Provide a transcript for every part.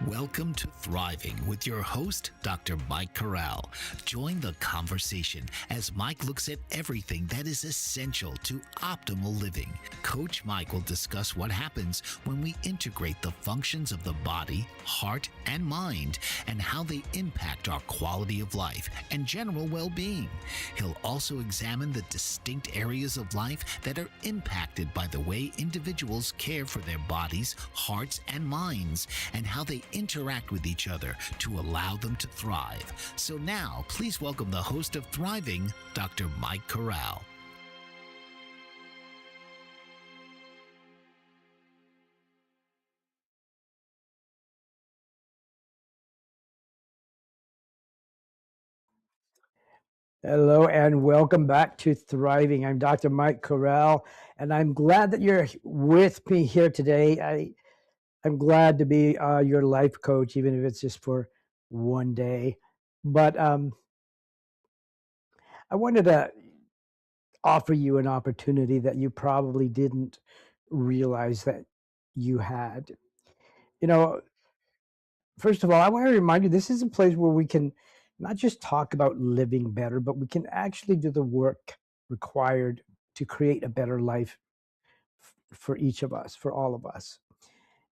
Welcome to Thriving with your host, Dr. Mike Corral. Join the conversation as Mike looks at everything that is essential to optimal living. Coach Mike will discuss what happens when we integrate the functions of the body, heart, and mind, and how they impact our quality of life and general well-being. He'll also examine the distinct areas of life that are impacted by the way individuals care for their bodies, hearts, and minds, and how they interact with each other to allow them to thrive. So now, please welcome the host of Thriving, Dr. Mike Corral. Hello and welcome back to Thriving. I'm Dr. Mike Corral, and I'm glad that you're with me here today. I'm glad to be your life coach, even if it's just for one day. But I wanted to offer you an opportunity that you probably didn't realize that you had. You know, first of all, I want to remind you this is a place where we can not just talk about living better, but we can actually do the work required to create a better life for each of us, for all of us.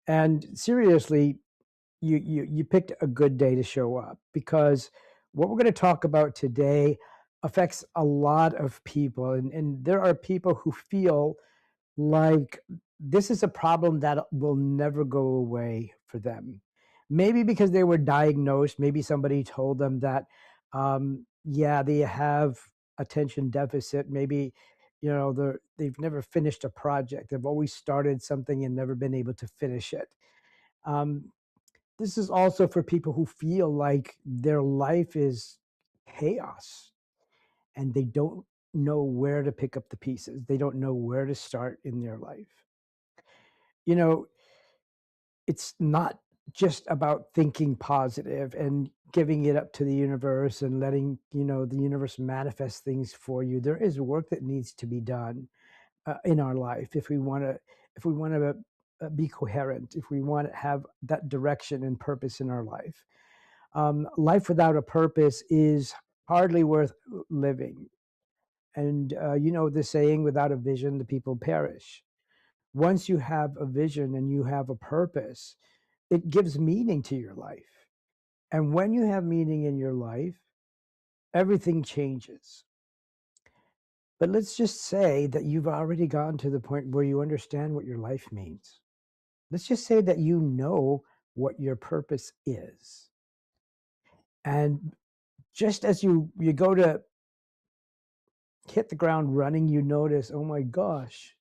And seriously, you picked a good day to show up, because what we're going to talk about today affects a lot of people, and there are people who feel like this is a problem that will never go away for them. Maybe because they were diagnosed, maybe somebody told them that, yeah, they have attention deficit. Maybe, they've never finished a project. They've always started something and never been able to finish it. Um, this is also for people who feel like their life is chaos and they don't know where to pick up the pieces. They don't know where to start in their life. You know, it's not just about thinking positive and giving it up to the universe and letting, the universe manifest things for you. There is work that needs to be done in our life if we want to be coherent, if we want to have that direction and purpose in our life. Life without a purpose is hardly worth living. And the saying, without a vision, the people perish. Once you have a vision and you have a purpose, it gives meaning to your life. And when you have meaning in your life, everything changes. But let's just say that you've already gotten to the point where you understand what your life means. Let's just say that you know what your purpose is. And just as you go to hit the ground running, you notice, oh my gosh,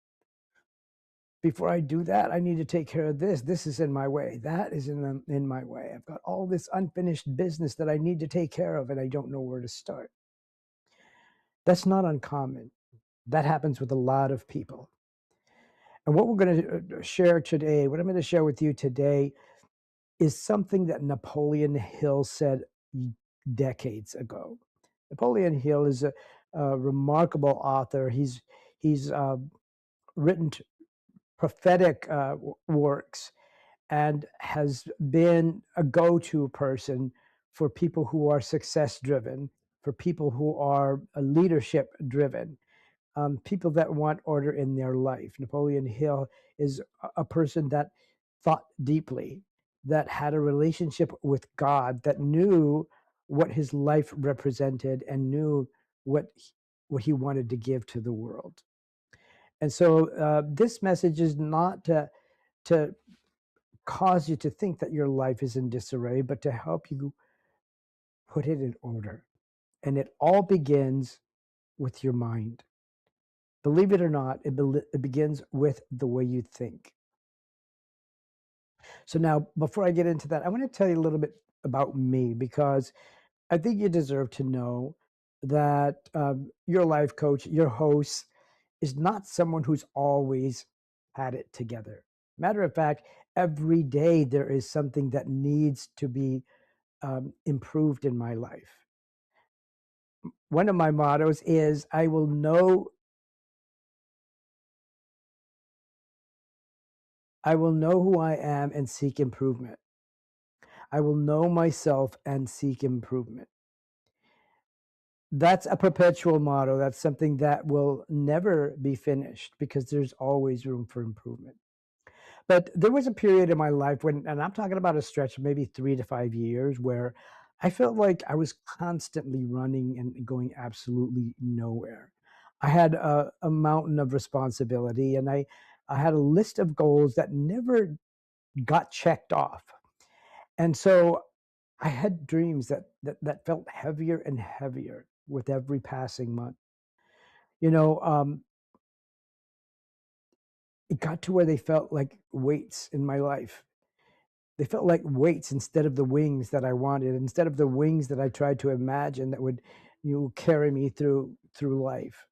before I do that, I need to take care of this. This is in my way. That is in my way. I've got all this unfinished business that I need to take care of, and I don't know where to start. That's not uncommon. That happens with a lot of people. And what we're going to share today, what I'm going to share with you today, is something that Napoleon Hill said decades ago. Napoleon Hill is a remarkable author. He's written prophetic works and has been a go-to person for people who are success driven, for people who are leadership driven, people that want order in their life. Napoleon Hill is a person that thought deeply, that had a relationship with God, that knew what his life represented and knew what he wanted to give to the world. And so this message is not to cause you to think that your life is in disarray, but to help you put it in order. And it all begins with your mind. Believe it or not, it begins with the way you think. So now, before I get into that, I want to tell you a little bit about me, because I think you deserve to know that your life coach, your host, is not someone who's always had it together. Matter of fact, every day there is something that needs to be improved in my life. One of my mottos is, I will know who I am and seek improvement. I will know myself and seek improvement. That's a perpetual motto. That's something that will never be finished because there's always room for improvement. But there was a period in my life when, and I'm talking about a stretch of maybe 3 to 5 years, where I felt like I was constantly running and going absolutely nowhere. I had a mountain of responsibility, and I had a list of goals that never got checked off. And so I had dreams that felt heavier and heavier with every passing month. You know, it got to where they felt like weights in my life. They felt like weights instead of the wings that I wanted, instead of the wings that I tried to imagine that would, carry me through life.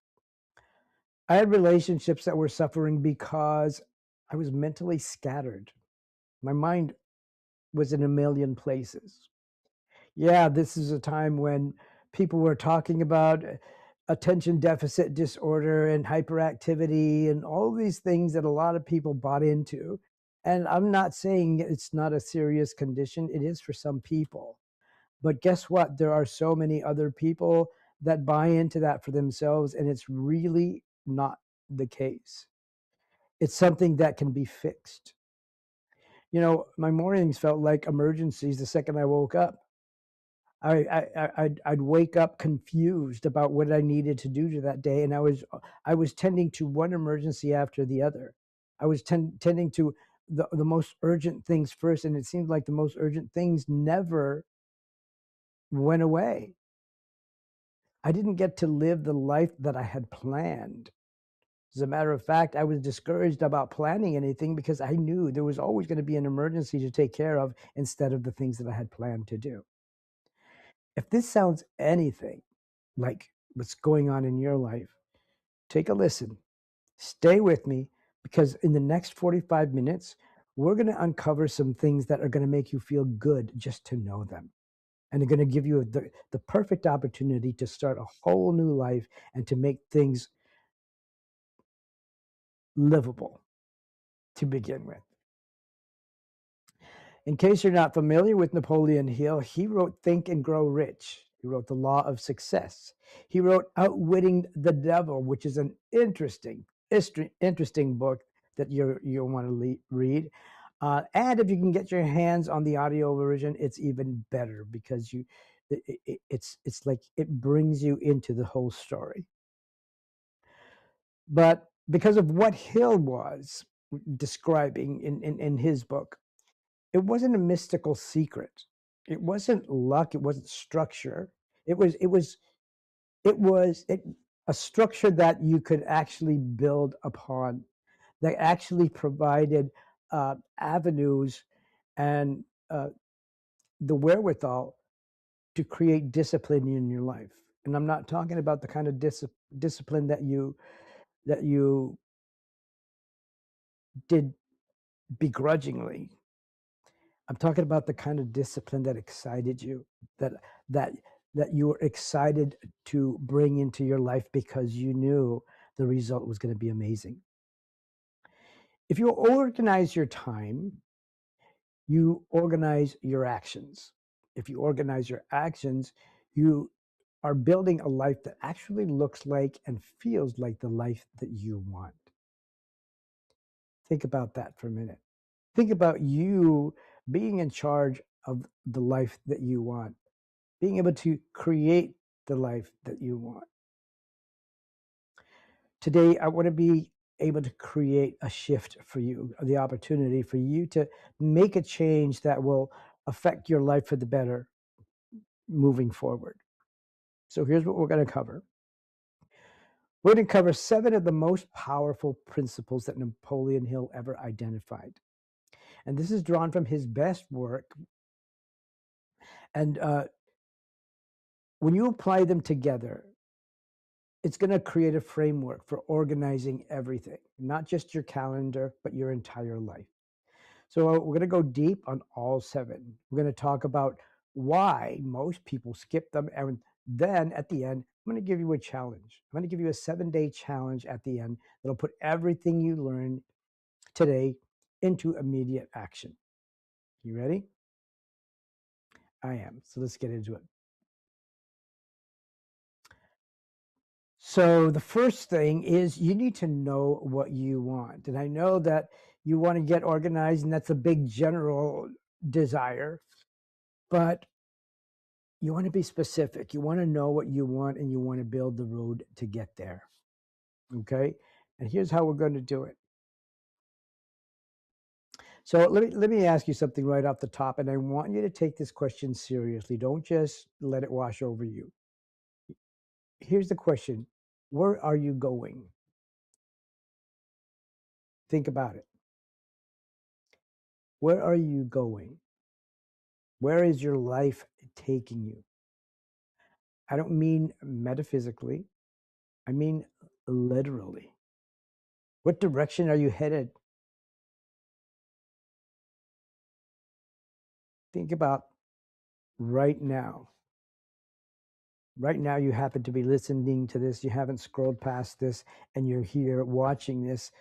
I had relationships that were suffering because I was mentally scattered. My mind was in a million places. Yeah, this is a time when people were talking about attention deficit disorder and hyperactivity and all these things that a lot of people bought into. And I'm not saying it's not a serious condition, it is for some people. But guess what? There are so many other people that buy into that for themselves, and it's really not the case. It's something that can be fixed. My mornings felt like emergencies the second I woke up. I'd wake up confused about what I needed to do to that day, and I was tending to one emergency after the other. I was tending to the most urgent things first, and it seemed like the most urgent things never went away. I didn't get to live the life that I had planned. As a matter of fact, I was discouraged about planning anything because I knew there was always going to be an emergency to take care of instead of the things that I had planned to do. If this sounds anything like what's going on in your life, take a listen. Stay with me because in the next 45 minutes, we're going to uncover some things that are going to make you feel good just to know them. And they're going to give you the perfect opportunity to start a whole new life and to make things livable to begin with. In case you're not familiar with Napoleon Hill, he wrote Think and Grow Rich. He wrote The Law of Success. He wrote Outwitting the Devil, which is an interesting book that you'll want to read. And if you can get your hands on the audio version, it's even better because it's like it brings you into the whole story. But because of what Hill was describing in his book, it wasn't a mystical secret. It wasn't luck. It wasn't structure. It was it was it was it, a structure that you could actually build upon, that actually provided avenues and the wherewithal to create discipline in your life. And I'm not talking about the kind of discipline that you did begrudgingly. I'm talking about the kind of discipline that excited you, that that that you were excited to bring into your life because you knew the result was going to be amazing. If you organize your time, you organize your actions. If you organize your actions, you are building a life that actually looks like and feels like the life that you want. Think about that for a minute. Think about you being in charge of the life that you want, being able to create the life that you want. Today, I want to be able to create a shift for you, the opportunity for you to make a change that will affect your life for the better moving forward. So here's what we're going to cover. We're going to cover 7 of the most powerful principles that Napoleon Hill ever identified. And this is drawn from his best work. And when you apply them together, it's going to create a framework for organizing everything, not just your calendar, but your entire life. So we're going to go deep on all 7. We're going to talk about why most people skip them. And then at the end, I'm going to give you a challenge. I'm going to give you a 7-day challenge at the end that'll put everything you learned today into immediate action. You ready? I am. So let's get into it. So the first thing is you need to know what you want. And I know that you want to get organized, and that's a big general desire, but you want to be specific. You want to know what you want, and you want to build the road to get there. Okay? And here's how we're going to do it. So let me ask you something right off the top, and I want you to take this question seriously. Don't just let it wash over you. Here's the question. Where are you going? Think about it. Where are you going? Where is your life taking you? I don't mean metaphysically, I mean literally. What direction are you headed? Think about right now. Right now, you happen to be listening to this, you haven't scrolled past this, and you're here watching this.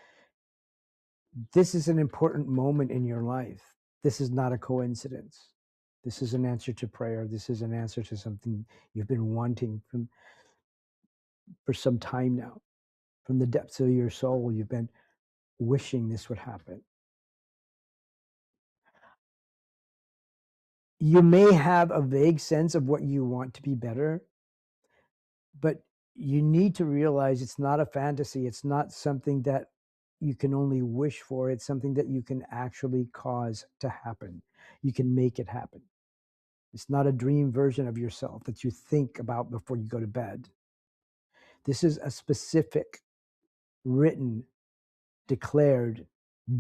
This is an important moment in your life. This is not a coincidence. This is an answer to prayer. This is an answer to something you've been wanting for some time now. From the depths of your soul, you've been wishing this would happen. You may have a vague sense of what you want to be better, but you need to realize it's not a fantasy. It's not something that you can only wish for. It's something that you can actually cause to happen. You can make it happen. It's not a dream version of yourself that you think about before you go to bed. This is a specific, written, declared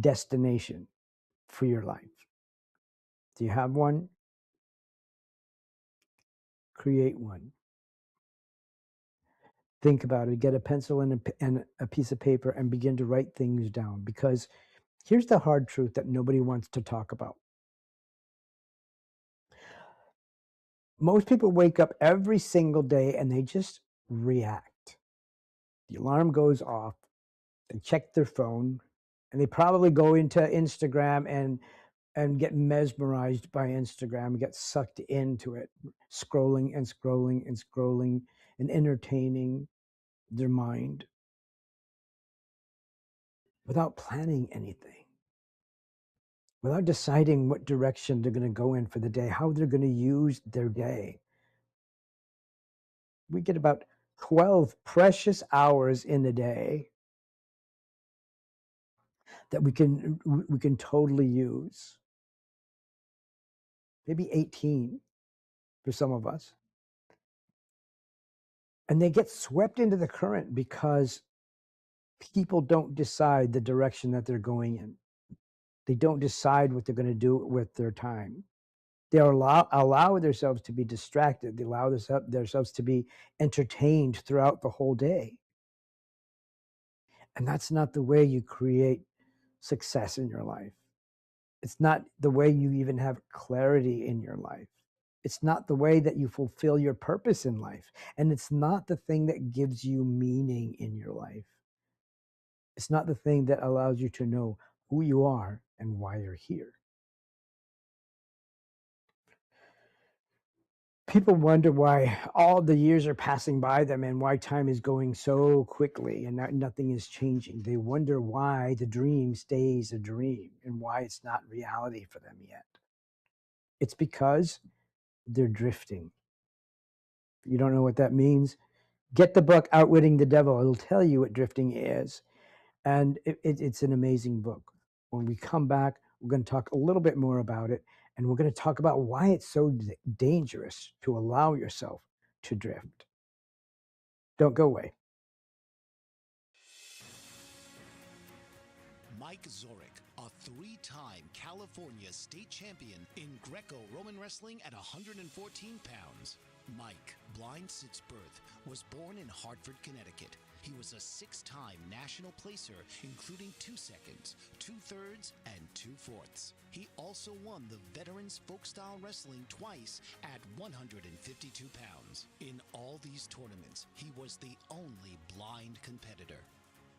destination for your life. Do you have one? Create one. Think about it. Get a pencil and a piece of paper and begin to write things down, because here's the hard truth that nobody wants to talk about. Most people wake up every single day and they just react. The alarm goes off, they check their phone, and they probably go into Instagram and get mesmerized by Instagram, get sucked into it, scrolling and scrolling and scrolling and entertaining their mind without planning anything, without deciding what direction they're going to go in for the day, how they're going to use their day. We get about 12 precious hours in the day that we can totally use. Maybe 18 for some of us. And they get swept into the current because people don't decide the direction that they're going in. They don't decide what they're going to do with their time. They allow themselves to be distracted. They allow themselves to be entertained throughout the whole day. And that's not the way you create success in your life. It's not the way you even have clarity in your life. It's not the way that you fulfill your purpose in life. And it's not the thing that gives you meaning in your life. It's not the thing that allows you to know who you are and why you're here. People wonder why all the years are passing by them and why time is going so quickly and nothing is changing. They wonder why the dream stays a dream and why it's not reality for them yet. It's because they're drifting. You don't know what that means? Get the book Outwitting the Devil. It'll tell you what drifting is. And it's an amazing book. When we come back, we're going to talk a little bit more about it. And we're going to talk about why it's so dangerous to allow yourself to drift. Don't go away. Mike Zorek, a three-time California state champion in Greco-Roman wrestling at 114 pounds. Mike, blind since birth, was born in Hartford, Connecticut. He was a six-time national placer, including 2 seconds, 2/3, and 2/4. He also won the Veterans Folk-Style Wrestling twice at 152 pounds. In all these tournaments, he was the only blind competitor.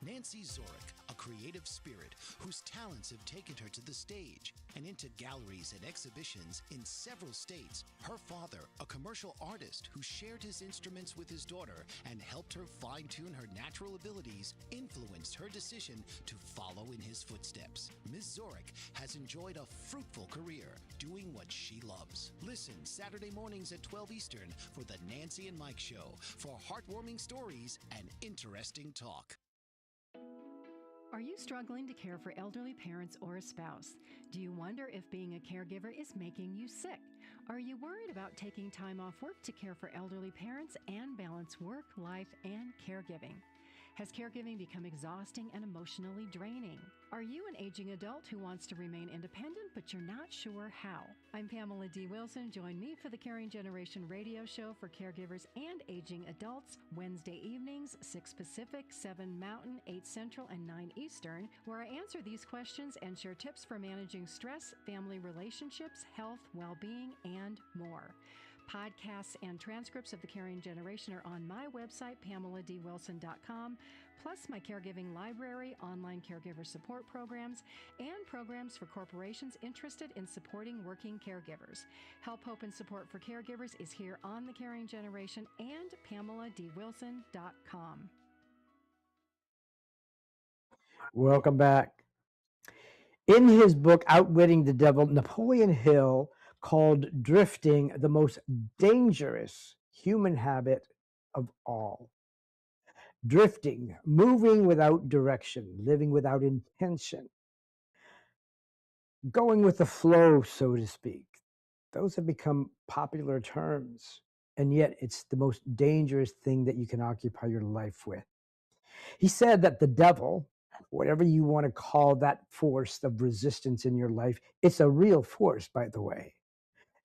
Nancy Zorek, a a creative spirit whose talents have taken her to the stage and into galleries and exhibitions in several states. Her father, a commercial artist who shared his instruments with his daughter and helped her fine-tune her natural abilities, influenced her decision to follow in his footsteps. Ms. Zorick has enjoyed a fruitful career doing what she loves. Listen Saturday mornings at 12 Eastern for the Nancy and Mike Show for heartwarming stories and interesting talk. Are you struggling to care for elderly parents or a spouse? Do you wonder if being a caregiver is making you sick? Are you worried about taking time off work to care for elderly parents and balance work, life, and caregiving? Has caregiving become exhausting and emotionally draining? Are you an aging adult who wants to remain independent, but you're not sure how? I'm Pamela D. Wilson. Join me for the Caring Generation radio show for caregivers and aging adults, Wednesday evenings, 6 Pacific, 7 Mountain, 8 Central, and 9 Eastern, where I answer these questions and share tips for managing stress, family relationships, health, well-being, and more. Podcasts and transcripts of the Caring Generation are on my website, PamelaDWilson.com, plus my caregiving library, online caregiver support programs, and programs for corporations interested in supporting working caregivers. Help, hope, and support for caregivers is here on the Caring Generation and PamelaDWilson.com. Welcome back. In his book, Outwitting the Devil, Napoleon Hill called drifting the most dangerous human habit of all. Drifting, moving without direction, living without intention, going with the flow, so to speak. Those have become popular terms, and yet it's the most dangerous thing that you can occupy your life with. He said that the devil, whatever you want to call that force of resistance in your life, it's a real force, by the way.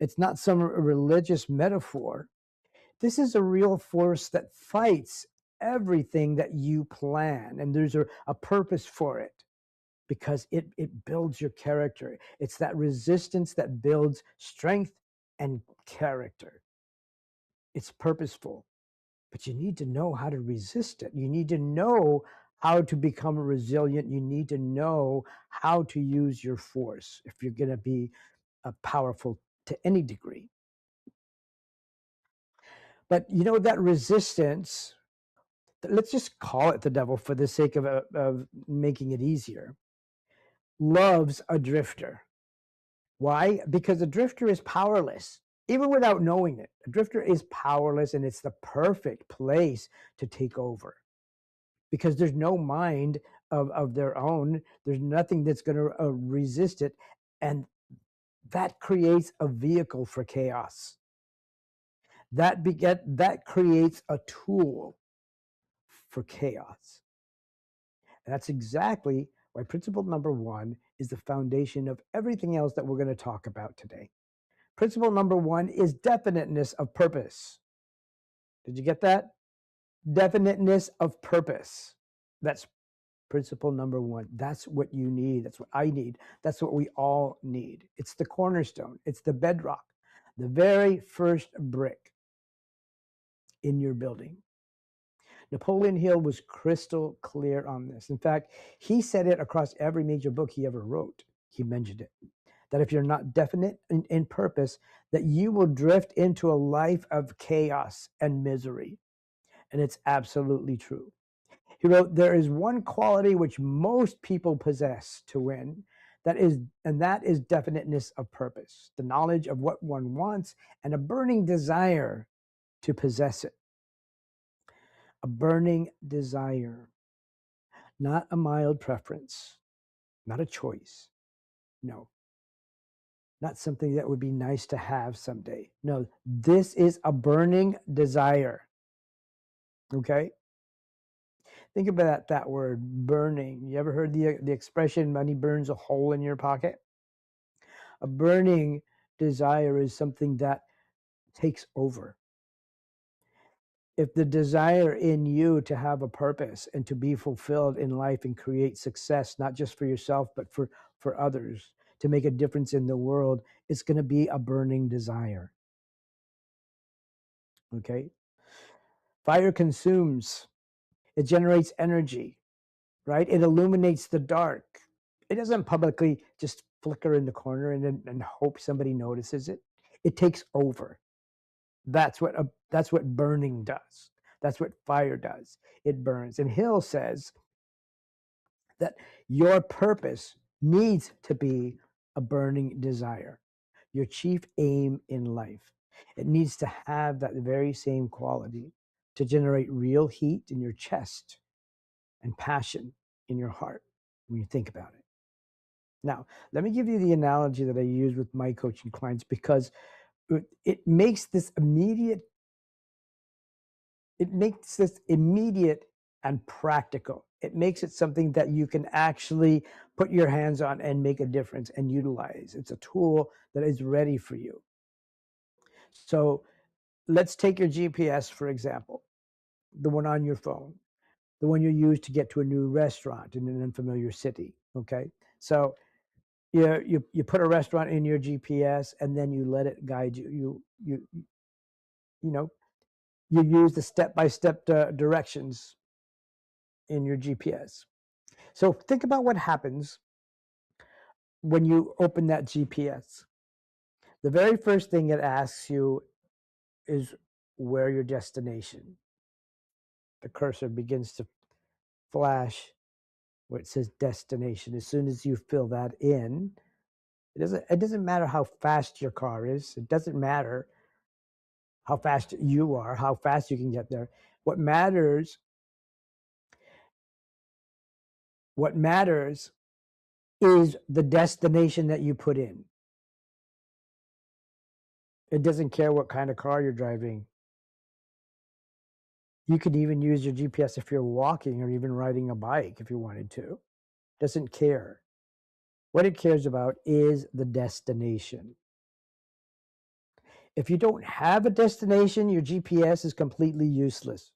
It's not some religious metaphor. This is a real force that fights everything that you plan, and there's a purpose for it because it builds your character. It's that resistance that builds strength and character. It's purposeful, but you need to know how to resist it. You need to know how to become resilient. You need to know how to use your force if you're going to be powerful to any degree. But you know, that resistance, let's just call it the devil for the sake of making it easier, loves a drifter. Why? Because a drifter is powerless, even without knowing it. A drifter is powerless, and it's the perfect place to take over because there's no mind of their own. There's nothing that's going to resist it. And that creates a vehicle for chaos. That creates a tool for chaos. And that's exactly why principle number 1 is the foundation of everything else that we're going to talk about today. Principle number 1 is definiteness of purpose. Did you get that? Definiteness of purpose. That's principle number 1. That's what you need. That's what I need. That's what we all need. It's the cornerstone. It's the bedrock, the very first brick in your building. Napoleon Hill was crystal clear on this. In fact, he said it across every major book he ever wrote. He mentioned it, that if you're not definite in purpose, that you will drift into a life of chaos and misery. And it's absolutely true. He wrote, there is one quality which most people possess to win, that is definiteness of purpose, the knowledge of what one wants, and a burning desire to possess it. A burning desire, not a mild preference, not a choice. No, not something that would be nice to have someday. No, this is a burning desire. Okay? Think about that word, burning. You ever heard the expression, money burns a hole in your pocket? A burning desire is something that takes over. If the desire in you to have a purpose and to be fulfilled in life and create success, not just for yourself, but for others, to make a difference in the world, it's going to be a burning desire. Okay? Fire consumes. It generates energy. right? It illuminates the dark. It doesn't publicly just flicker in the corner and hope somebody notices it. It takes over. That's what burning does. That's what fire does. It burns. And Hill says that your purpose needs to be a burning desire, your chief aim in life. It needs to have that very same quality to generate real heat in your chest and passion in your heart when you think about it. Now, let me give you the analogy that I use with my coaching clients because it makes this immediate and practical. It makes it something that you can actually put your hands on and make a difference and utilize. It's a tool that is ready for you. So let's take your GPS, for example, the one on your phone, the one you use to get to a new restaurant in an unfamiliar city. Okay. So you put a restaurant in your GPS and then you let it guide you. You know, you use the step-by-step directions in your GPS. So think about what happens when you open that GPS. The very first thing it asks you is where your destination. The cursor begins to flash where it says destination. As soon as you fill that in, it doesn't matter how fast your car is. It doesn't matter how fast you are, how fast you can get there. What matters is the destination that you put in. It doesn't care what kind of car you're driving. You could even use your GPS if you're walking or even riding a bike if you wanted to. It doesn't care. What it cares about is the destination. If you don't have a destination, your GPS is completely useless.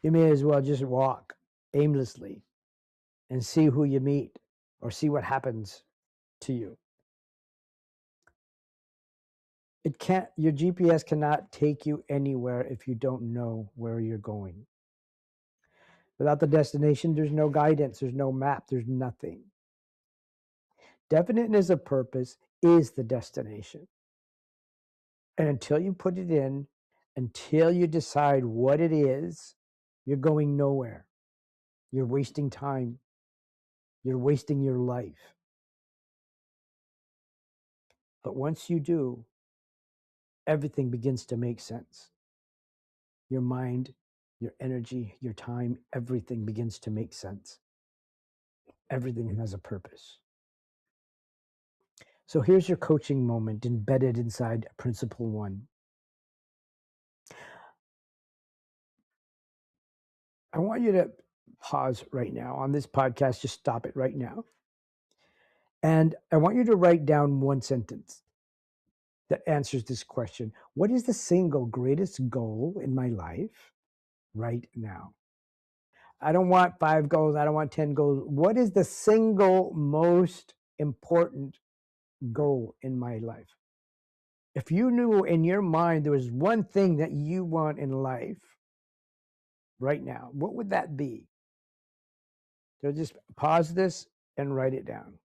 You may as well just walk aimlessly and see who you meet or see what happens to you. Your GPS cannot take you anywhere if you don't know where you're going. Without the destination, there's no guidance, there's no map, there's nothing. Definiteness of purpose is the destination. And until you put it in, until you decide what it is, you're going nowhere. You're wasting time. You're wasting your life. But once you do, everything begins to make sense. Your mind, your energy, your time, everything begins to make sense. Everything has a purpose. So here's your coaching moment embedded inside Principle 1. I want you to pause right now on this podcast. Just stop it right now. And I want you to write down one sentence that answers this question. What is the single greatest goal in my life right now? I don't want 5 goals. I don't want 10 goals. What is the single most important goal in my life? If you knew in your mind there was one thing that you want in life right now, what would that be? So just pause this and write it down.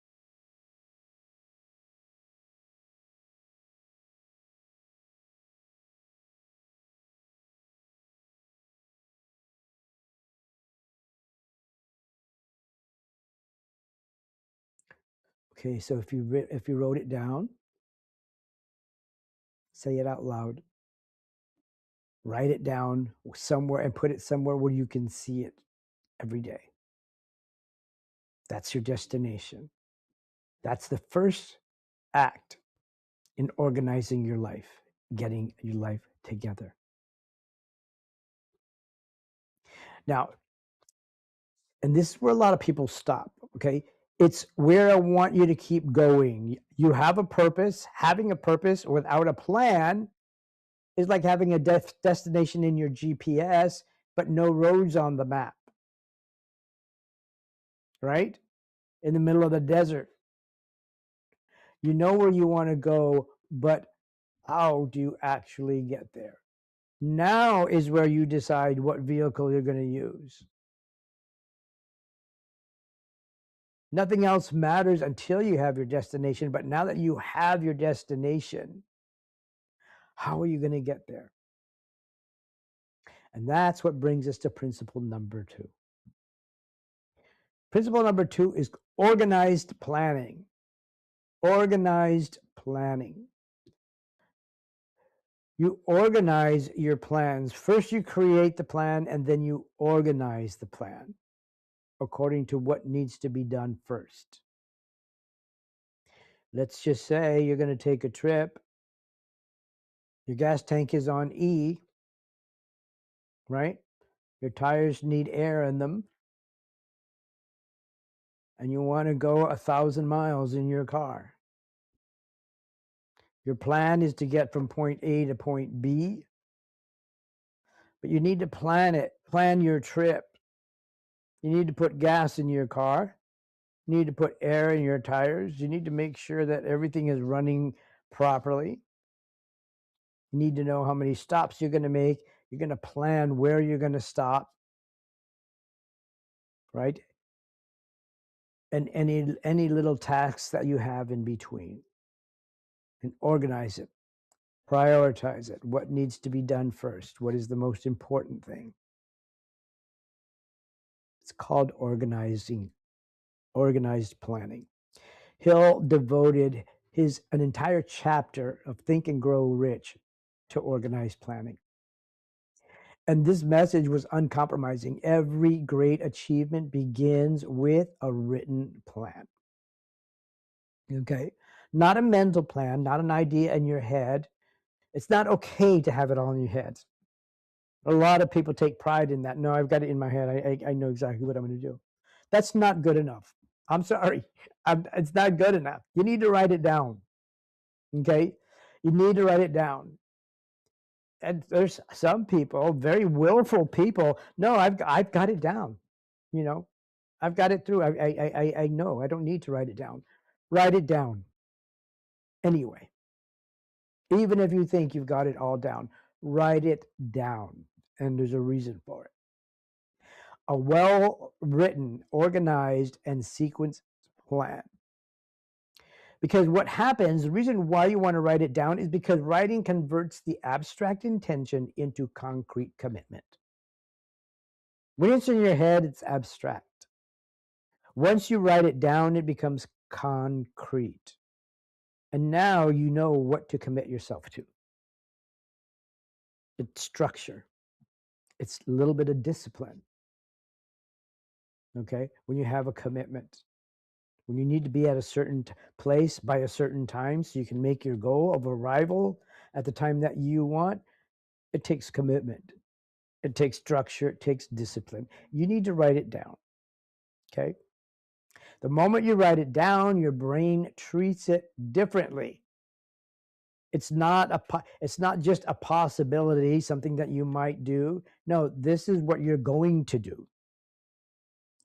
Okay, so if you wrote it down, say it out loud. Write it down somewhere and put it somewhere where you can see it every day. That's your destination. That's the first act in organizing your life, getting your life together. Now, and this is where a lot of people stop, okay? It's where I want you to keep going. You have a purpose. Having a purpose without a plan is like having a destination in your GPS, but no roads on the map, right? In the middle of the desert. You know where you want to go, but how do you actually get there? Now is where you decide what vehicle you're going to use. Nothing else matters until you have your destination. But now that you have your destination, how are you going to get there? And that's what brings us to principle number 2. Principle number 2 is organized planning. Organized planning. You organize your plans. First, you create the plan, and then you organize the plan according to what needs to be done first. Let's just say you're going to take a trip. Your gas tank is on E, right? Your tires need air in them. And you want to go 1,000 miles in your car. Your plan is to get from point A to point B. But you need to plan it, plan your trip. You need to put gas in your car. You need to put air in your tires. You need to make sure that everything is running properly. You need to know how many stops you're going to make. You're going to plan where you're going to stop, right? And any little tasks that you have in between. And organize it. Prioritize it. What needs to be done first? What is the most important thing? It's called organized planning. Hill devoted an entire chapter of Think and Grow Rich to organized planning. And this message was uncompromising. Every great achievement begins with a written plan. Okay? Not a mental plan, not an idea in your head. It's not okay to have it all in your head. A lot of people take pride in that. No, I've got it in my head. I know exactly what I'm going to do. That's not good enough. I'm sorry. It's not good enough. You need to write it down. Okay? You need to write it down. And there's some people, very willful people, no, I've got it down. You know, I've got it through. I know. I don't need to write it down. Write it down. Anyway, even if you think you've got it all down, write it down. And there's a reason for it. A well-written, organized, and sequenced plan. Because what happens, the reason why you want to write it down is because writing converts the abstract intention into concrete commitment. When it's in your head, it's abstract. Once you write it down, it becomes concrete. And now you know what to commit yourself to. It's structure. It's a little bit of discipline. Okay? When you have a commitment. When you need to be at a certain place by a certain time so you can make your goal of arrival at the time that you want, it takes commitment. It takes structure. It takes discipline. You need to write it down. Okay? The moment you write it down, your brain treats it differently. It's not just a possibility, something that you might do. No, this is what you're going to do.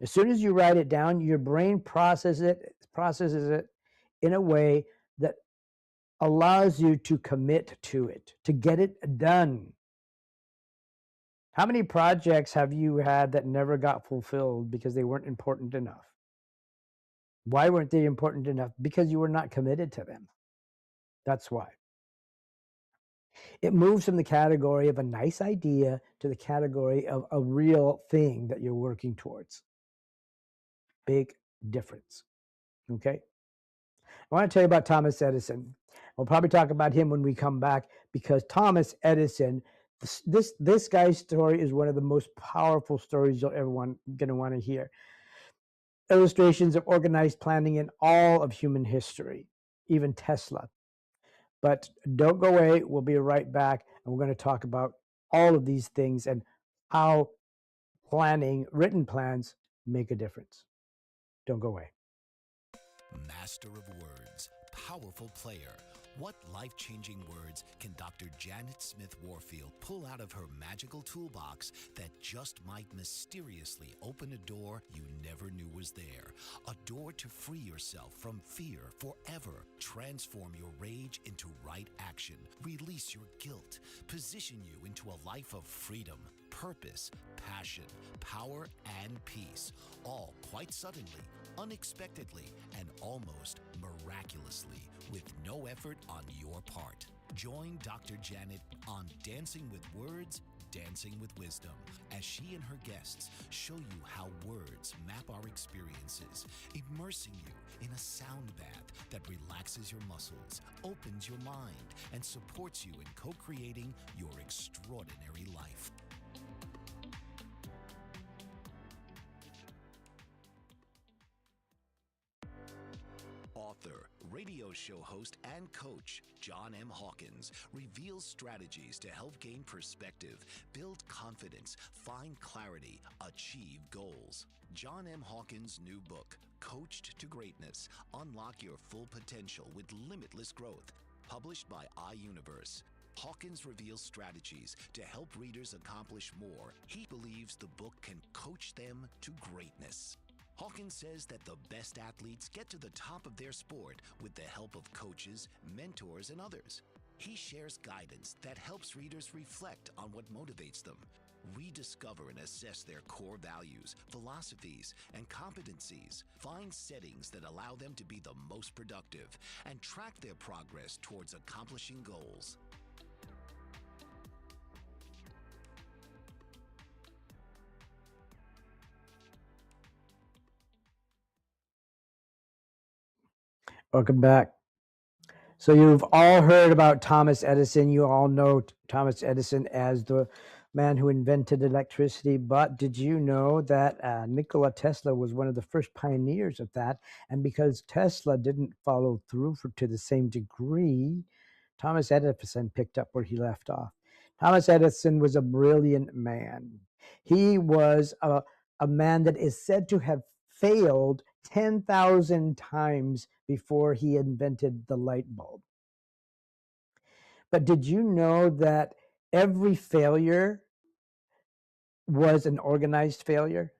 As soon as you write it down, your brain processes it in a way that allows you to commit to it, to get it done. How many projects have you had that never got fulfilled because they weren't important enough? Why weren't they important enough? Because you were not committed to them. That's why. It moves from the category of a nice idea to the category of a real thing that you're working towards. Big difference. Okay? I want to tell you about Thomas Edison. We'll probably talk about him when we come back because Thomas Edison, this guy's story is one of the most powerful stories you'll ever going to want to hear. Illustrations of organized planning in all of human history, even Tesla. But don't go away. We'll be right back, and we're going to talk about all of these things and how written plans make a difference. Don't go away. Master of words, powerful player, What life-changing words can Dr. Janet Smith Warfield pull out of her magical toolbox that just might mysteriously open a door you never knew was there? A door to free yourself from fear forever. Transform your rage into right action. Release your guilt. Position you into a life of freedom, purpose, passion, power, and peace. All quite suddenly, unexpectedly, and almost miraculously, with no effort on your part. Join Dr. Janet on Dancing with Words, Dancing with Wisdom, as she and her guests show you how words map our experiences, immersing you in a sound bath that relaxes your muscles, opens your mind, and supports you in co-creating your extraordinary life. Author, radio show host, and coach John M. Hawkins reveals strategies to help gain perspective, build confidence, find clarity, achieve goals. John M. Hawkins' new book, Coached to Greatness, Unlock Your Full Potential with Limitless Growth, published by iUniverse. Hawkins reveals strategies to help readers accomplish more. He believes the book can coach them to greatness. Hawkins says that the best athletes get to the top of their sport with the help of coaches, mentors, and others. He shares guidance that helps readers reflect on what motivates them, rediscover and assess their core values, philosophies, and competencies, find settings that allow them to be the most productive, and track their progress towards accomplishing goals. Welcome back. So you've all heard about Thomas Edison. You all know Thomas Edison as the man who invented electricity. But did you know that Nikola Tesla was one of the first pioneers of that? And because Tesla didn't follow through to the same degree, Thomas Edison picked up where he left off. Thomas Edison was a brilliant man. He was a man that is said to have failed 10,000 times before he invented the light bulb. But did you know that every failure was an organized failure?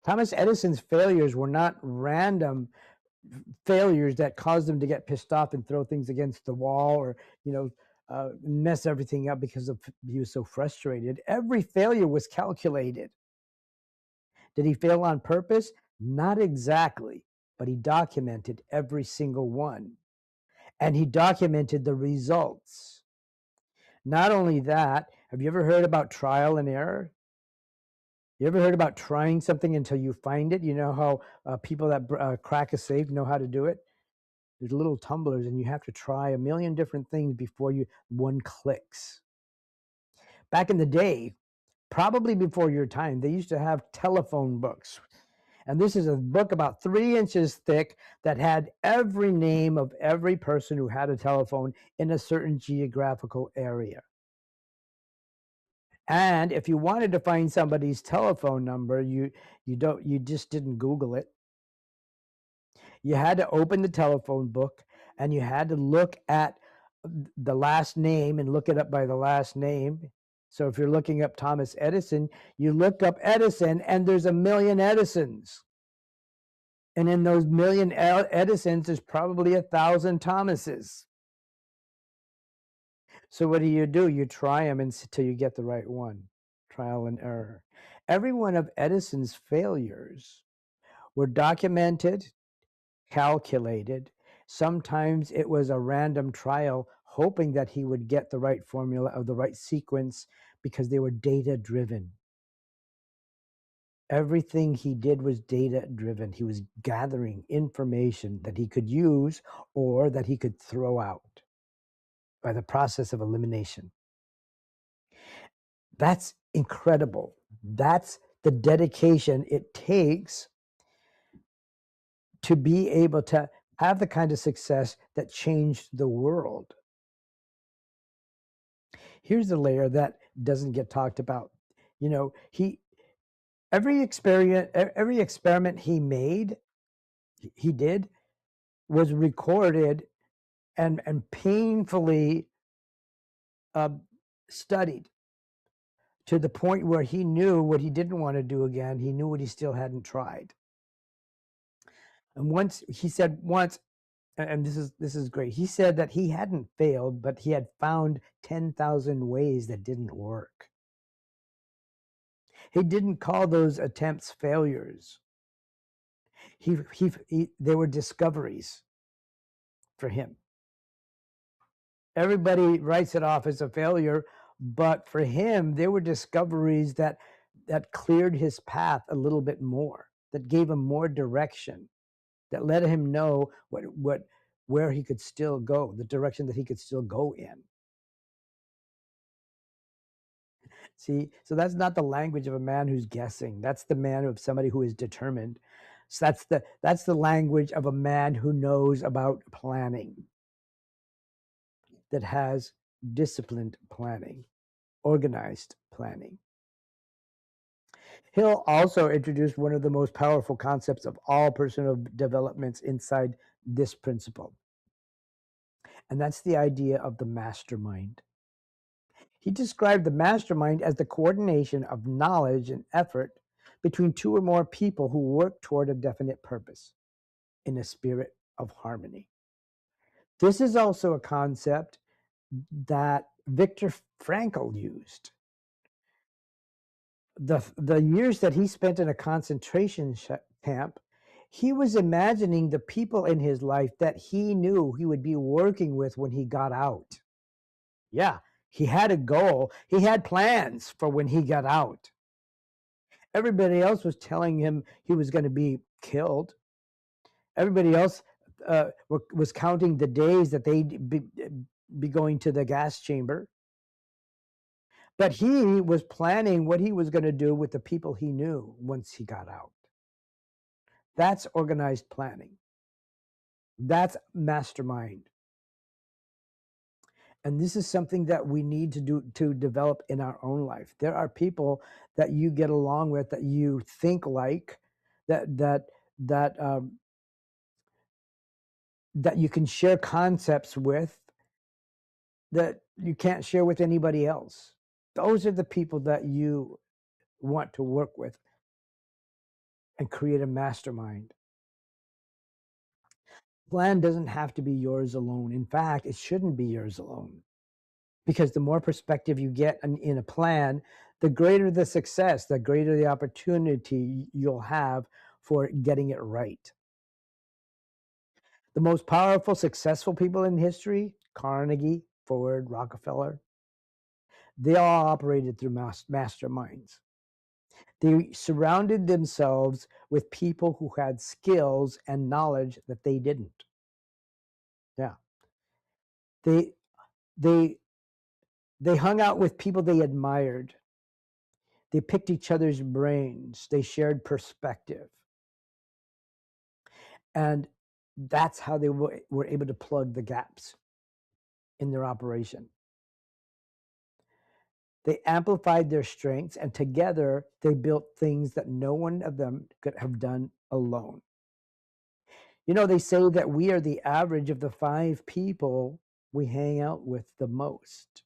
Thomas Edison's failures were not random failures that caused him to get pissed off and throw things against the wall or, mess everything up because he was so frustrated. Every failure was calculated. Did he fail on purpose? Not exactly, but he documented every single one. And he documented the results. Not only that, have you ever heard about trial and error? You ever heard about trying something until you find it? You know how people that crack a safe know how to do it? There's little tumblers, and you have to try a million different things before one clicks. Back in the day, probably before your time, they used to have telephone books. And this is a book about 3 inches thick that had every name of every person who had a telephone in a certain geographical area. And if you wanted to find somebody's telephone number, you just didn't Google it. You had to open the telephone book and you had to look at the last name and look it up by the last name. So if you're looking up Thomas Edison, you look up Edison and there's a million Edisons. And in those million Edisons, there's probably 1,000 Thomases. So what do? You try them until you get the right one. Trial and error. Every one of Edison's failures were documented, calculated. Sometimes it was a random trial, hoping that he would get the right formula or the right sequence because they were data driven. Everything he did was data driven. He was gathering information that he could use or that he could throw out by the process of elimination. That's incredible. That's the dedication it takes to be able to have the kind of success that changed the world. Here's the layer that doesn't get talked about. Every experiment he did was recorded and painfully uh, studied to the point where he knew what he didn't want to do again. He knew what he still hadn't tried. And once he said once, and this is great. He said that he hadn't failed, but he had found 10,000 ways that didn't work. He didn't call those attempts failures. They were discoveries for him. Everybody writes it off as a failure, but for him, they were discoveries that cleared his path a little bit more, that gave him more direction, that let him know where he could still go, the direction that he could still go in. See, so that's not the language of a man who's guessing. That's the man of somebody who is determined. So that's the language of a man who knows about planning, that has disciplined planning, organized planning. Hill also introduced one of the most powerful concepts of all personal developments inside this principle, and that's the idea of the mastermind. He described the mastermind as the coordination of knowledge and effort between two or more people who work toward a definite purpose in a spirit of harmony. This is also a concept that Viktor Frankl used. The years that he spent in a concentration camp, he was imagining the people in his life that he knew he would be working with when he got out. Yeah, he had a goal. He had plans for when he got out. Everybody else was telling him he was going to be killed. Everybody else was counting the days that they'd be going to the gas chamber. But he was planning what he was going to do with the people he knew once he got out. That's organized planning. That's mastermind. And this is something that we need to develop in our own life. There are people that you get along with, that you think like, that you can share concepts with, that you can't share with anybody else. Those are the people that you want to work with and create a mastermind. Plan doesn't have to be yours alone. In fact, it shouldn't be yours alone, because the more perspective you get in a plan, the greater the success, the greater the opportunity you'll have for getting it right. The most powerful, successful people in history, Carnegie, Ford, Rockefeller, they all operated through masterminds. They surrounded themselves with people who had skills and knowledge that they didn't. Yeah. They hung out with people they admired. They picked each other's brains. They shared perspective. And that's how they were able to plug the gaps in their operation. They amplified their strengths, and together they built things that no one of them could have done alone. You know, they say that we are the average of the 5 people we hang out with the most.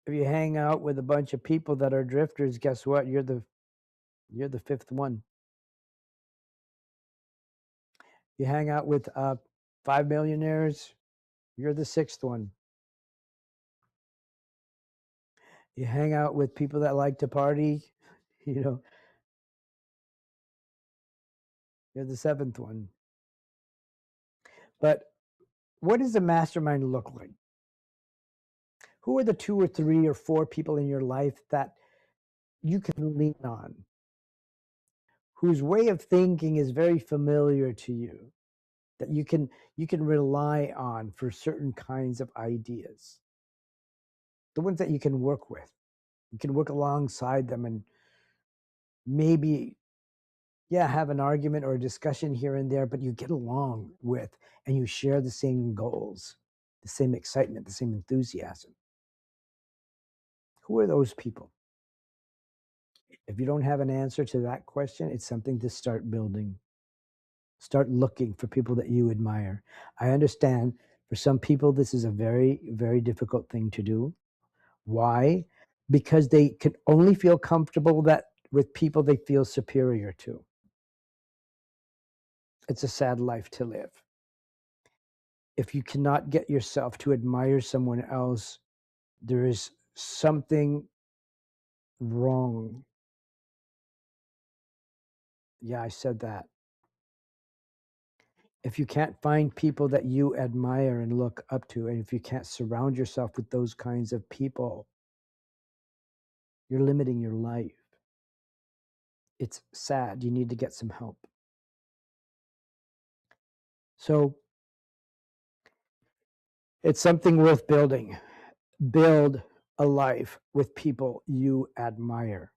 If you hang out with a bunch of people that are drifters, guess what? You're the 5th one. You hang out with 5 millionaires, you're the 6th one. You hang out with people that like to party, you know, you're the 7th one. But what does a mastermind look like? Who are the 2 or 3 or 4 people in your life that you can lean on, whose way of thinking is very familiar to you, that you can rely on for certain kinds of ideas? The ones that you can work with. You can work alongside them and maybe, have an argument or a discussion here and there, but you get along with, and you share the same goals, the same excitement, the same enthusiasm. Who are those people? If you don't have an answer to that question, it's something to start building. Start looking for people that you admire. I understand for some people, this is a very, very difficult thing to do. Why? Because they can only feel comfortable that with people they feel superior to. It's a sad life to live. If you cannot get yourself to admire someone else, there is something wrong. Yeah, I said that. If you can't find people that you admire and look up to, and if you can't surround yourself with those kinds of people, you're limiting your life. It's sad. You need to get some help. So it's something worth building. Build a life with people you admire.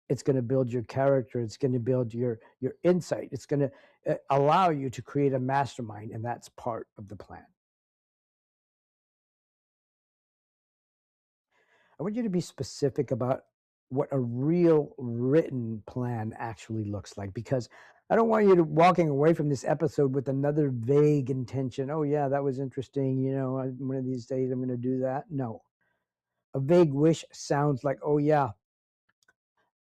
It's going to build your character. It's going to build your insight. It's going to allow you to create a mastermind, and that's part of the plan. I want you to be specific about what a real written plan actually looks like, because I don't want you to walking away from this episode with another vague intention. Oh yeah, that was interesting. One of these days I'm going to do that. No, a vague wish sounds like, oh yeah,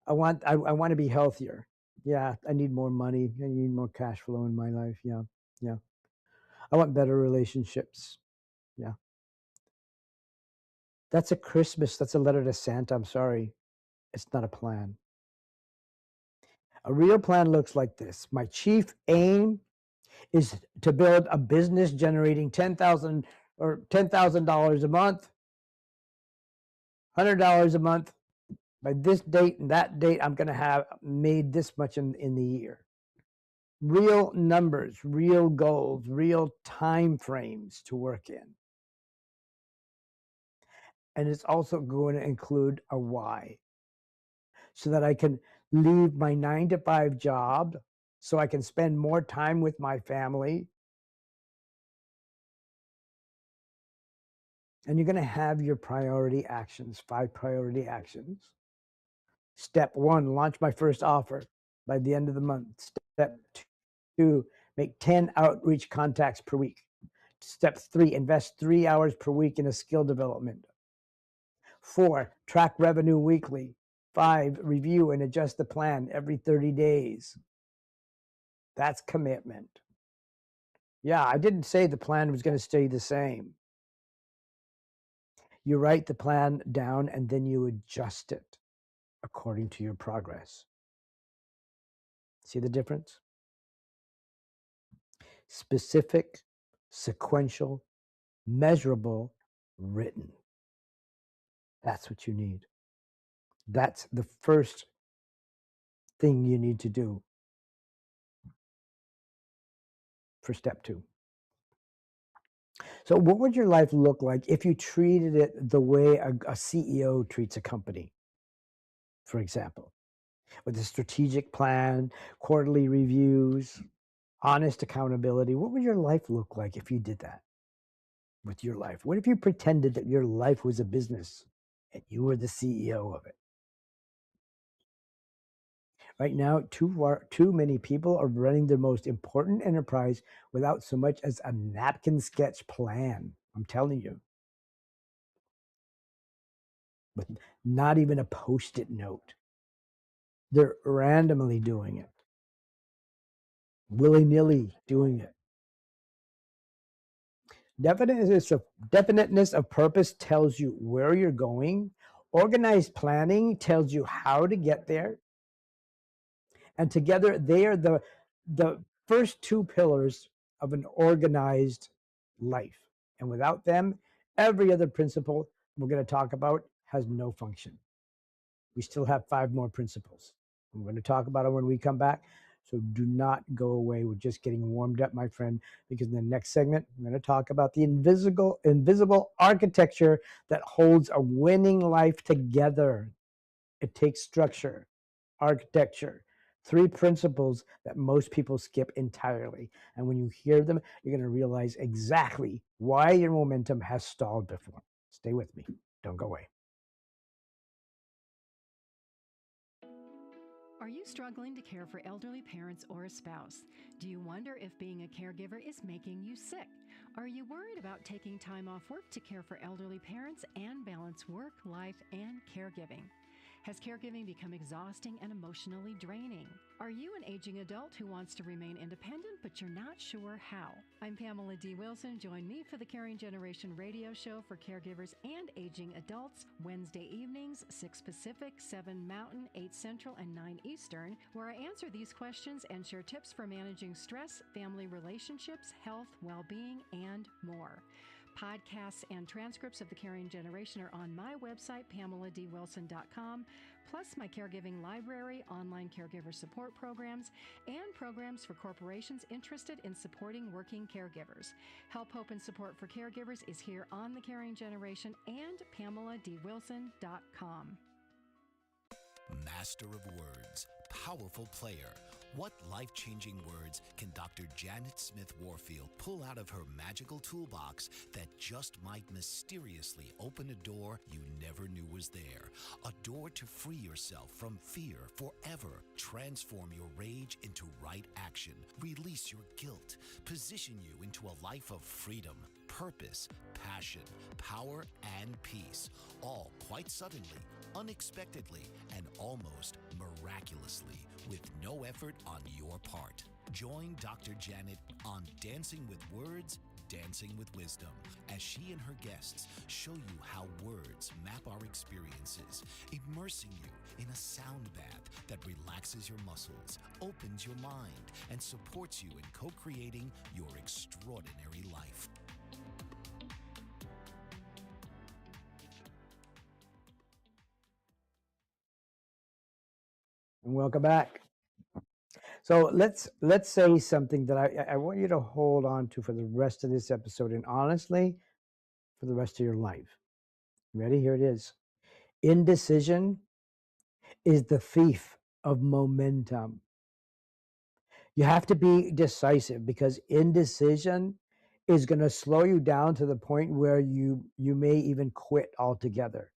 I want to be healthier. Yeah, I need more money. I need more cash flow in my life. Yeah, yeah. I want better relationships. Yeah. That's a Christmas. That's a letter to Santa. I'm sorry. It's not a plan. A real plan looks like this. My chief aim is to build a business generating $10,000 a month, $100 a month. By this date and that date, I'm going to have made this much in the year. Real numbers, real goals, real time frames to work in. And it's also going to include a why, so that I can leave my 9-to-5 job, so I can spend more time with my family. And you're going to have your priority actions, 5 priority actions. Step 1, launch my first offer by the end of the month. Step 2, make 10 outreach contacts per week. Step 3, invest 3 hours per week in a skill development. 4, track revenue weekly. 5, review and adjust the plan every 30 days. That's commitment. Yeah, I didn't say the plan was going to stay the same. You write the plan down and then you adjust it according to your progress. See the difference? Specific, sequential, measurable, written. That's what you need. That's the first thing you need to do for step 2. So what would your life look like if you treated it the way a CEO treats a company, for example, with a strategic plan, quarterly reviews, honest accountability? What would your life look like if you did that with your life? What if you pretended that your life was a business and you were the CEO of it? Right now, too many people are running their most important enterprise without so much as a napkin sketch plan. I'm telling you, with not even a Post-it note. They're randomly doing it, willy-nilly doing it. Definiteness of purpose tells you where you're going. Organized planning tells you how to get there. And together, they are the first 2 pillars of an organized life. And without them, every other principle we're going to talk about has no function. We still have 5 more principles. We're going to talk about it when we come back. So do not go away. We're just getting warmed up, my friend, because in the next segment, I'm going to talk about the invisible architecture that holds a winning life together. It takes structure, architecture, 3 principles that most people skip entirely. And when you hear them, you're going to realize exactly why your momentum has stalled before. Stay with me. Don't go away. Are you struggling to care for elderly parents or a spouse? Do you wonder if being a caregiver is making you sick? Are you worried about taking time off work to care for elderly parents and balance work, life, and caregiving? Has caregiving become exhausting and emotionally draining? Are you an aging adult who wants to remain independent but you're not sure how? I'm Pamela D. Wilson. Join me for the Caring Generation radio show for caregivers and aging adults, Wednesday evenings, 6 Pacific, 7 Mountain, 8 Central, and 9 Eastern, where I answer these questions and share tips for managing stress, family relationships, health, well-being, and more. Podcasts and transcripts of The Caring Generation are on my website, PamelaDWilson.com, plus my caregiving library, online caregiver support programs, and programs for corporations interested in supporting working caregivers. Help, hope, and support for caregivers is here on The Caring Generation and PamelaDWilson.com. Master of words, powerful player. What life-changing words can Dr. Janet Smith Warfield pull out of her magical toolbox that just might mysteriously open a door you never knew was there? A door to free yourself from fear forever. Transform your rage into right action. Release your guilt. Position you into a life of freedom, purpose, passion, power, and peace. All quite suddenly, unexpectedly, and almost miraculously, with no effort on your part. Join Dr. Janet on Dancing with Words, Dancing with Wisdom, as she and her guests show you how words map our experiences, immersing you in a sound bath that relaxes your muscles, opens your mind, and supports you in co-creating your extraordinary life. And welcome back. So let's say something that I want you to hold on to for the rest of this episode, and honestly, for the rest of your life. Ready? Here it is. Indecision is the thief of momentum. You have to be decisive, because indecision is going to slow you down to the point where you may even quit altogether.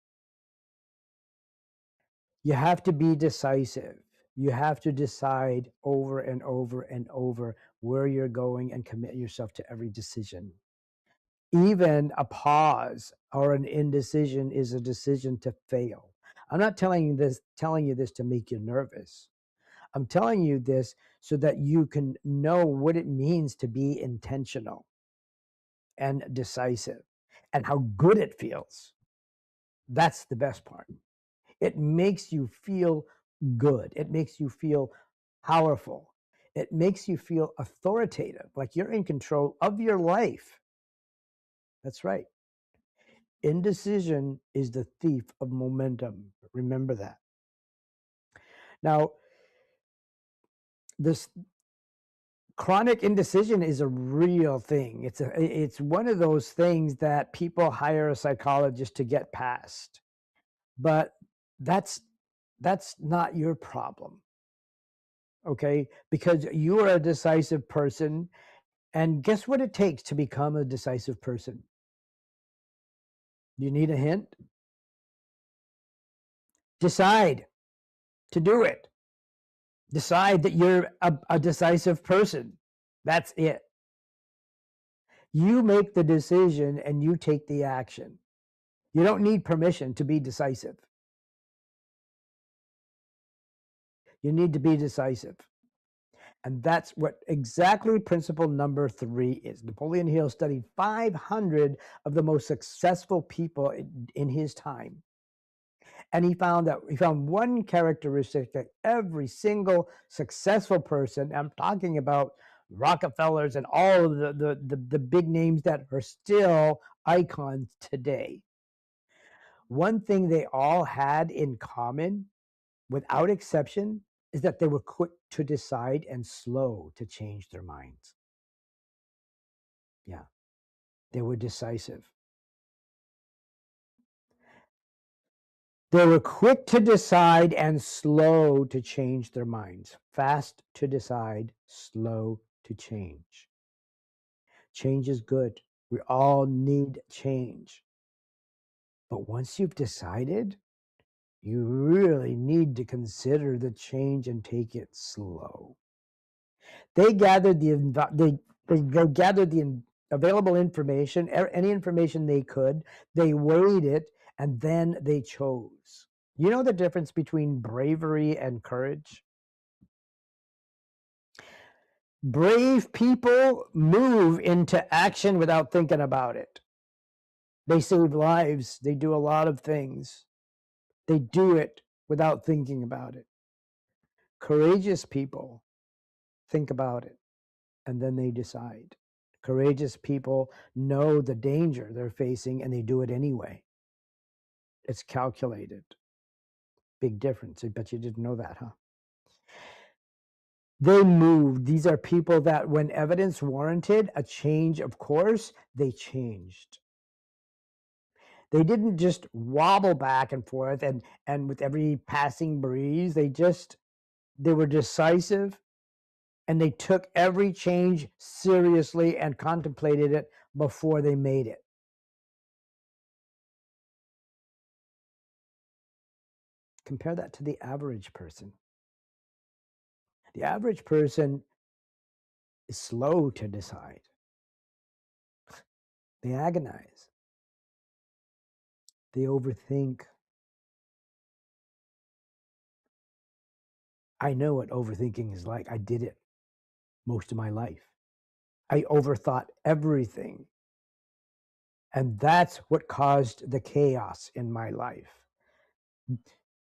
You have to be decisive. You have to decide over and over and over where you're going and commit yourself to every decision. Even a pause or an indecision is a decision to fail. I'm not telling you this to make you nervous. I'm telling you this so that you can know what it means to be intentional and decisive and how good it feels. That's the best part. It makes you feel good. It makes you feel powerful. It makes you feel authoritative, like you're in control of your life. That's right. Indecision is the thief of momentum. Remember that. Now, this chronic indecision is a real thing. It's one of those things that people hire a psychologist to get past. But that's not your problem. Okay? Because you are a decisive person, and guess what it takes to become a decisive person? You need a hint? Decide to do it. Decide that you're a decisive person. That's it. You make the decision and you take the action. You don't need permission to be decisive. You need to be decisive. And that's what exactly principle number 3 is. Napoleon Hill studied 500 of the most successful people in his time. And he found one characteristic that every single successful person, I'm talking about Rockefellers and all of the big names that are still icons today. One thing they all had in common, without exception, is that they were quick to decide and slow to change their minds. Yeah, they were decisive. They were quick to decide and slow to change their minds. Fast to decide, slow to change. Change is good. We all need change. But once you've decided, you really need to consider the change and take it slow. They gathered they gathered the available information, any information they could. They weighed it, and then they chose. You know the difference between bravery and courage? Brave people move into action without thinking about it. They save lives. They do a lot of things. They do it without thinking about it. Courageous people think about it and then they decide. Courageous people know the danger they're facing and they do it anyway. It's calculated. Big difference. I bet you didn't know that, huh? They moved. These are people that, when evidence warranted a change of course, they changed. They didn't just wobble back and forth and with every passing breeze. They were decisive, and they took every change seriously and contemplated it before they made it. Compare that to the average person. The average person is slow to decide. They agonize. They overthink. I know what overthinking is like. I did it most of my life. I overthought everything. And that's what caused the chaos in my life.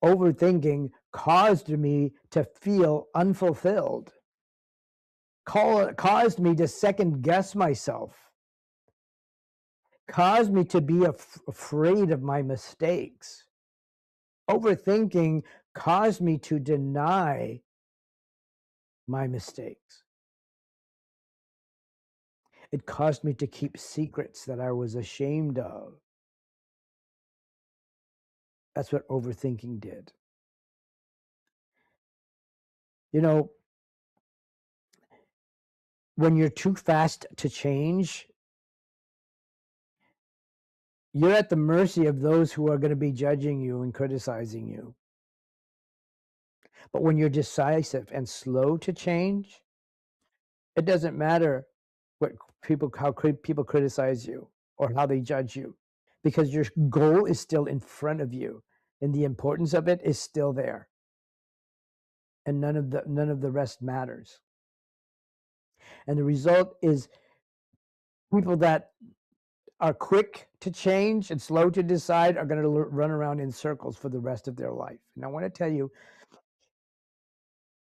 Overthinking caused me to feel unfulfilled, caused me to second guess myself, caused me to be afraid of my mistakes. Overthinking caused me to deny my mistakes. It caused me to keep secrets that I was ashamed of. That's what overthinking did. You know, when you're too fast to change, you're at the mercy of those who are going to be judging you and criticizing you. But when you're decisive and slow to change, it doesn't matter how people criticize you or how they judge you, because your goal is still in front of you and the importance of it is still there. And none of the rest matters. And the result is people that are quick to change and slow to decide are going to run around in circles for the rest of their life. And I want to tell you,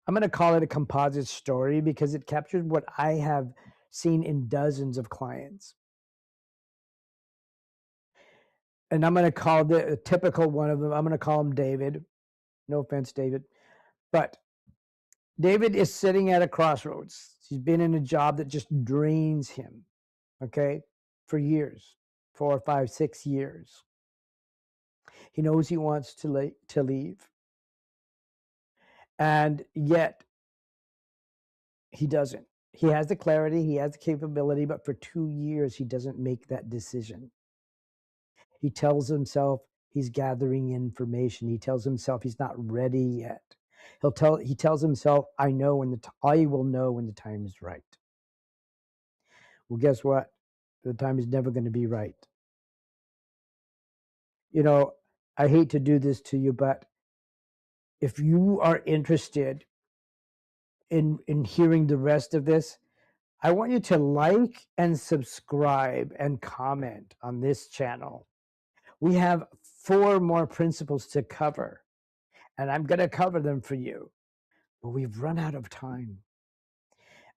I'm going to call it a composite story because it captures what I have seen in dozens of clients. And I'm going to call the typical one of them, I'm going to call him David. No offense, David. But David is sitting at a crossroads. He's been in a job that just drains him, okay, for years, 4, 5, 6 years. He knows he wants to leave. And yet he doesn't. He has the clarity, he has the capability, but for 2 years, he doesn't make that decision. He tells himself he's gathering information. He tells himself he's not ready yet. He tells himself, I will know when the time is right. Well, guess what? The time is never going to be right. You know, I hate to do this to you, but if you are interested in hearing the rest of this, I want you to like and subscribe and comment on this channel. We have 4 more principles to cover, and I'm going to cover them for you, but we've run out of time.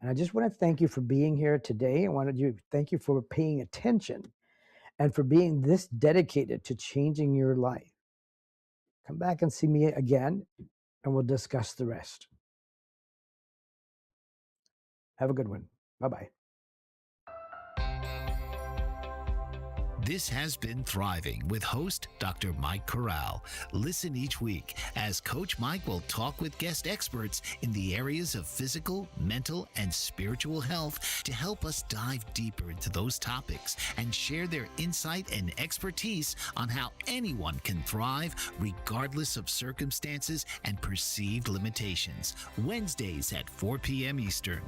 And I just want to thank you for being here today. I wanted to thank you for paying attention and for being this dedicated to changing your life. Come back and see me again, and we'll discuss the rest. Have a good one. Bye-bye. This has been Thriving with host Dr. Mike Corral. Listen each week as Coach Mike will talk with guest experts in the areas of physical, mental, and spiritual health to help us dive deeper into those topics and share their insight and expertise on how anyone can thrive regardless of circumstances and perceived limitations. Wednesdays at 4 p.m. Eastern.